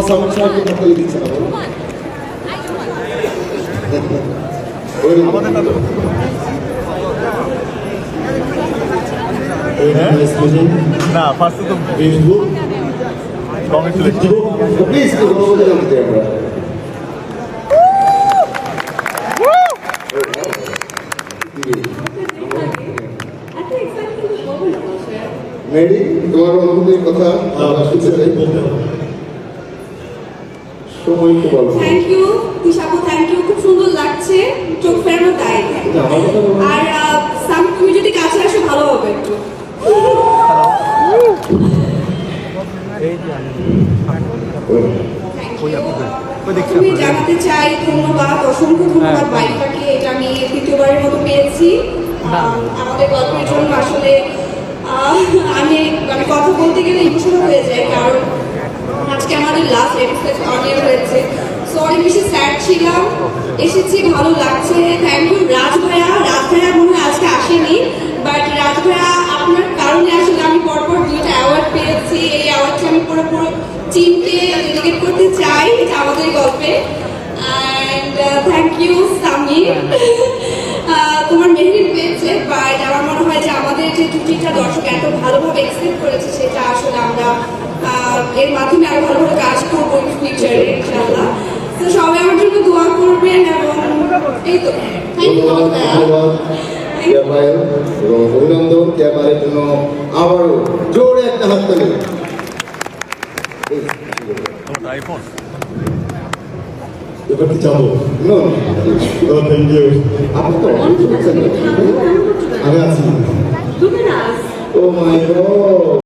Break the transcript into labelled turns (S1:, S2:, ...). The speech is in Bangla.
S1: সামনে সামনে হাততালি দিচ্ছে না আমাদের না ফার্স্টে তো ফেসবুক কংগ্রেচুলেশন প্লিজ বলতে জানতে আমরা মেরি তোমার অনুভূতির কথা শুনতে চাই সময় তো বলো
S2: থ্যাংক ইউ দিশাপু থ্যাংক ইউ খুব সুন্দর লাগছে চোখ ফেরানো তাই আর সাম তুমি যদি কাছে আসো ভালো হবে একটু আমি জানাতে চাই ধন্যবাদ অসংখ্য ধন্যবাদ বাইকটাকে এটা আমি দ্বিতীয়বারের মতো পেয়েছি আমাদের গল্পের জন্য আসলে আমি কথা বলতে গেলে ইমোশনাল হয়ে যায় কারণ আজকে আমাদের লাস্ট এপিসোড অন এয়ার হয়েছে সো অনেক বেশি স্যাড ছিলাম এসেছি ভালো লাগছে থ্যাংক ইউ রাজ ভাইয়া মনে হয় আজকে আসেনি বাট রাজ ভাইয়া আপনার কারণে আসলে আমি পরপর 2টা অ্যাওয়ার্ড পেয়েছি এই অ্যাওয়ার্ডটা আমি পুরো টিমকে ডেডিকেট করতে চাই এটা আমাদের গল্পে অ্যান্ড থ্যাংক ইউ সামি তোমার মেহরিন পেয়েছে বাট আমার মনে হয় যে আমাদের যে দুটিটা দর্শক এত ভালোভাবে এক্সপেক্ট করেছে সেটা আসলে আমরা এর মাধ্যমে আরো ভালোভাবে কাজ করবো ফিউচারে ইনশাআল্লাহ তো সবাই আমার জন্য দোয়া করবেন এবং এই তো থ্যাংক ইউ
S1: এবং অভিনন্দন ক্যামেরার জন্য আবারও জোরে একটা হাততালি এবার কি যাবো থ্যাংক ইউ আপনি তো আমি আছি ও মাই গড